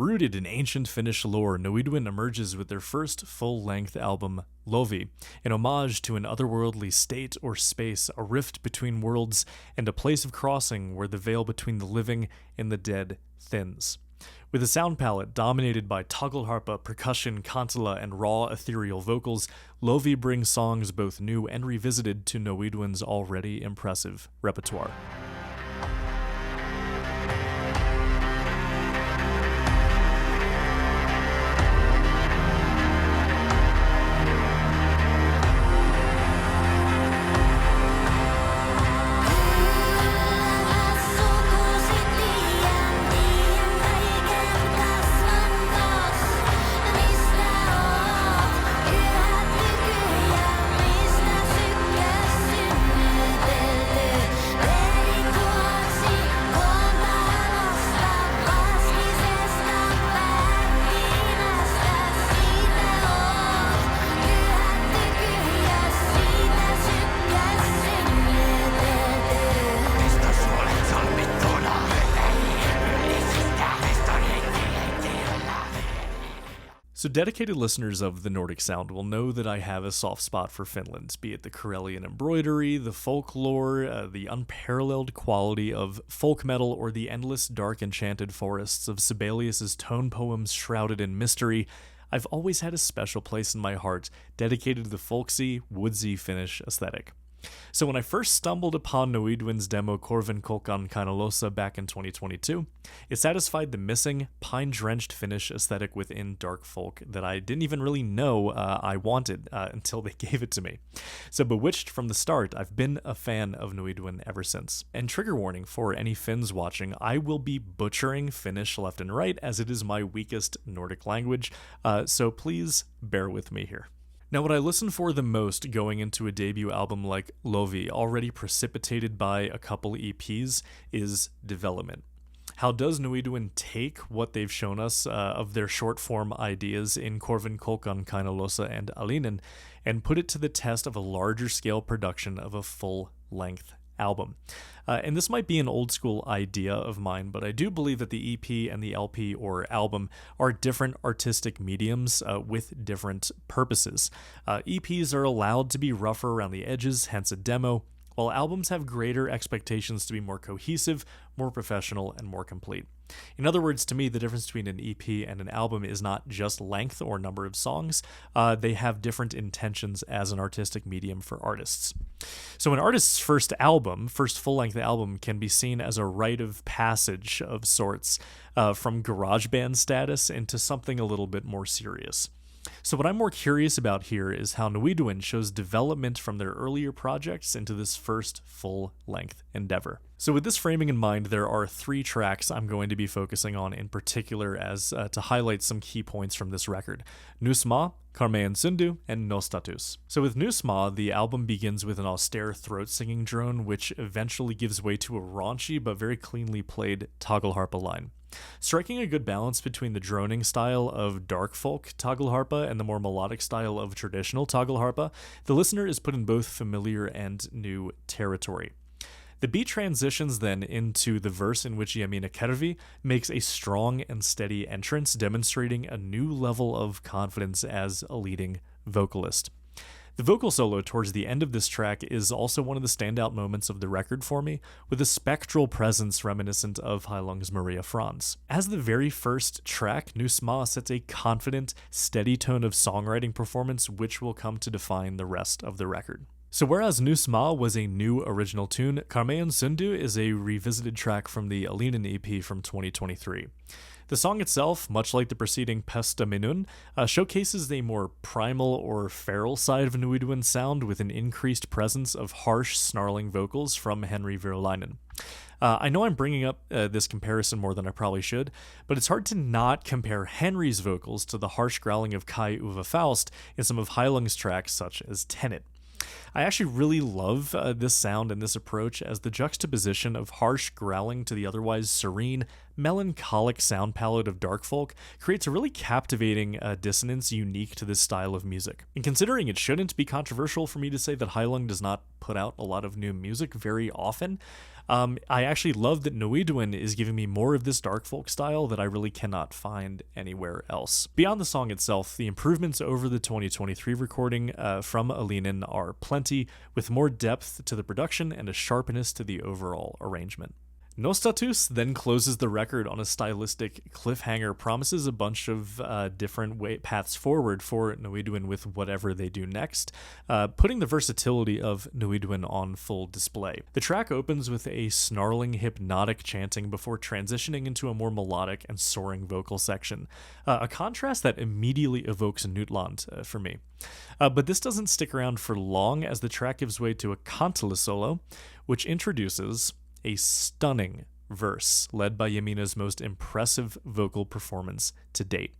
Rooted in ancient Finnish lore, Noiduin emerges with their first full-length album, Lovi, an homage to an otherworldly state or space, a rift between worlds, and a place of crossing where the veil between the living and the dead thins. With a sound palette dominated by tagelharpa, percussion, kantele, and raw ethereal vocals, Lovi brings songs both new and revisited to Noiduin's already impressive repertoire. So dedicated listeners of the Nordic Sound will know that I have a soft spot for Finland, be it the Karelian embroidery, the folklore, the unparalleled quality of folk metal, or the endless dark enchanted forests of Sibelius's tone poems shrouded in mystery. I've always had a special place in my heart dedicated to the folksy, woodsy Finnish aesthetic. So when I first stumbled upon Noiduin's demo Korven Kolkan Kainalossa back in 2022, it satisfied the missing, pine-drenched Finnish aesthetic within dark folk that I didn't even really know I wanted until they gave it to me. So bewitched from the start, I've been a fan of Noiduin ever since. And trigger warning for any Finns watching, I will be butchering Finnish left and right as it is my weakest Nordic language, so please bear with me here. Now, what I listen for the most going into a debut album like Lovi, already precipitated by a couple EPs, is development. How does Noiduin take what they've shown us of their short-form ideas in Korven Kolkan Kainalossa and Alinen and put it to the test of a larger-scale production of a full-length album? And this might be an old-school idea of mine, but I do believe that the EP and the LP or album are different artistic mediums with different purposes. EPs are allowed to be rougher around the edges, hence a demo, while albums have greater expectations to be more cohesive, more professional, and more complete. In other words, to me, the difference between an EP and an album is not just length or number of songs. They have different intentions as an artistic medium for artists. So an artist's first full-length album, can be seen as a rite of passage of sorts from garage band status into something a little bit more serious. So what I'm more curious about here is how Noiduin shows development from their earlier projects into this first full-length endeavor. So with this framing in mind, there are 3 tracks I'm going to be focusing on in particular as to highlight some key points from this record: Nusma, Karmeen Syndu, and No Status. So with Nusma, the album begins with an austere throat-singing drone, which eventually gives way to a raunchy but very cleanly played tagelharpa line. Striking a good balance between the droning style of dark folk tagelharpa and the more melodic style of traditional tagelharpa, the listener is put in both familiar and new territory. The beat transitions then into the verse in which Yamina Kervi makes a strong and steady entrance, demonstrating a new level of confidence as a leading vocalist. The vocal solo towards the end of this track is also one of the standout moments of the record for me, with a spectral presence reminiscent of Heilung's Maria Franz. As the very first track, Nusma sets a confident, steady tone of songwriting performance which will come to define the rest of the record. So whereas Nusma was a new original tune, Karmeen Syndu is a revisited track from the Alinen EP from 2023. The song itself, much like the preceding Pesta Minun, showcases a more primal or feral side of Noiduin's sound with an increased presence of harsh, snarling vocals from Henri Virolainen. I know I'm bringing up this comparison more than I probably should, but it's hard to not compare Henry's vocals to the harsh growling of Kai Uwe Faust in some of Heilung's tracks such as Tenet. I actually really love this sound and this approach, as the juxtaposition of harsh growling to the otherwise serene, melancholic sound palette of dark folk creates a really captivating dissonance unique to this style of music. And considering it shouldn't be controversial for me to say that Heilung does not put out a lot of new music very often, I actually love that Noiduin is giving me more of this dark folk style that I really cannot find anywhere else. Beyond the song itself, the improvements over the 2023 recording from Alinen are plenty, with more depth to the production and a sharpness to the overall arrangement. No Status then closes the record on a stylistic cliffhanger, promises a bunch of different paths forward for Noiduin with whatever they do next, putting the versatility of Noiduin on full display. The track opens with a snarling, hypnotic chanting before transitioning into a more melodic and soaring vocal section, a contrast that immediately evokes Nutland for me. But this doesn't stick around for long, as the track gives way to a kantele solo, which introduces a stunning verse led by Yamina's most impressive vocal performance to date.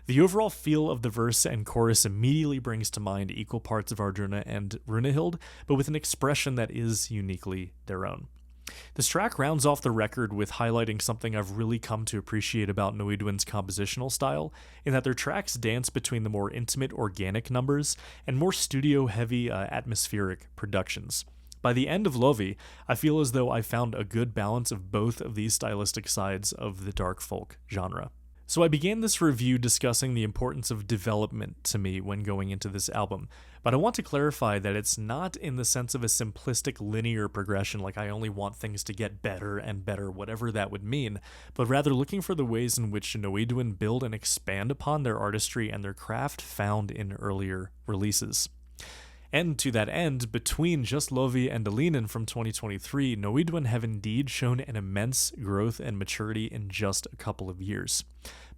The overall feel of the verse and chorus immediately brings to mind equal parts of Ardruna and Runehild, but with an expression that is uniquely their own. This track rounds off the record with highlighting something I've really come to appreciate about Noiduin's compositional style, in that their tracks dance between the more intimate, organic numbers and more studio-heavy, atmospheric productions. By the end of Lovi, I feel as though I found a good balance of both of these stylistic sides of the dark folk genre. So I began this review discussing the importance of development to me when going into this album, but I want to clarify that it's not in the sense of a simplistic linear progression, like I only want things to get better and better, whatever that would mean, but rather looking for the ways in which Noiduin build and expand upon their artistry and their craft found in earlier releases. And to that end, between just Lovi and Alinen from 2023, Noiduin have indeed shown an immense growth and maturity in just a couple of years.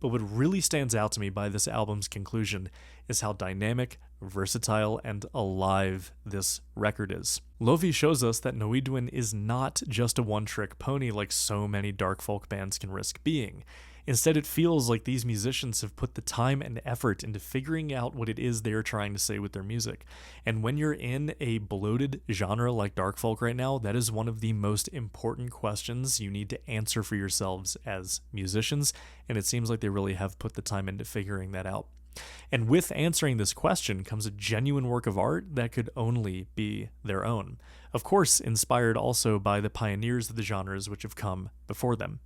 But what really stands out to me by this album's conclusion is how dynamic, versatile, and alive this record is. Lovi shows us that Noiduin is not just a one-trick pony like so many dark folk bands can risk being. Instead, it feels like these musicians have put the time and effort into figuring out what it is they are trying to say with their music. And when you're in a bloated genre like dark folk right now, that is one of the most important questions you need to answer for yourselves as musicians, and it seems like they really have put the time into figuring that out. And with answering this question comes a genuine work of art that could only be their own. Of course, inspired also by the pioneers of the genres which have come before them.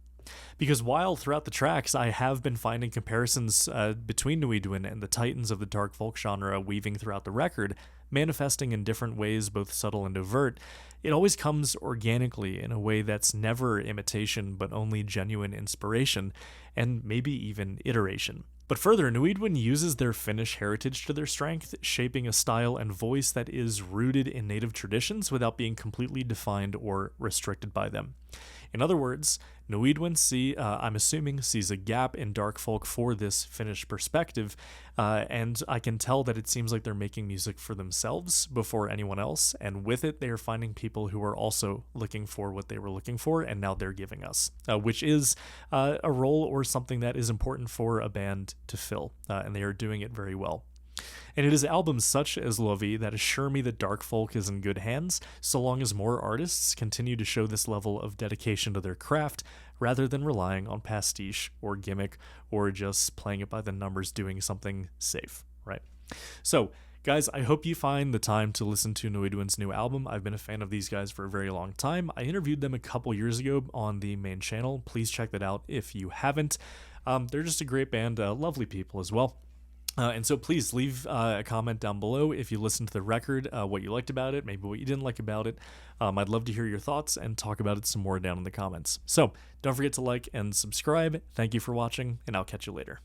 Because while throughout the tracks I have been finding comparisons between Noiduin and the titans of the dark folk genre weaving throughout the record, manifesting in different ways, both subtle and overt, it always comes organically in a way that's never imitation but only genuine inspiration, and maybe even iteration. But further, Noiduin uses their Finnish heritage to their strength, shaping a style and voice that is rooted in native traditions without being completely defined or restricted by them. In other words, Noiduin I'm assuming, sees a gap in dark folk for this Finnish perspective, and I can tell that it seems like they're making music for themselves before anyone else, and with it they are finding people who are also looking for what they were looking for, and now they're giving us, which is a role or something that is important for a band to fill, and they are doing it very well. And it is albums such as Lovi that assure me that dark folk is in good hands, so long as more artists continue to show this level of dedication to their craft, rather than relying on pastiche or gimmick, or just playing it by the numbers doing something safe, right? So, guys, I hope you find the time to listen to Noiduin's new album. I've been a fan of these guys for a very long time. I interviewed them a couple years ago on the main channel. Please check that out if you haven't. They're just a great band, lovely people as well. And so please leave a comment down below if you listened to the record, what you liked about it, maybe what you didn't like about it. I'd love to hear your thoughts and talk about it some more down in the comments. So don't forget to like and subscribe. Thank you for watching, and I'll catch you later.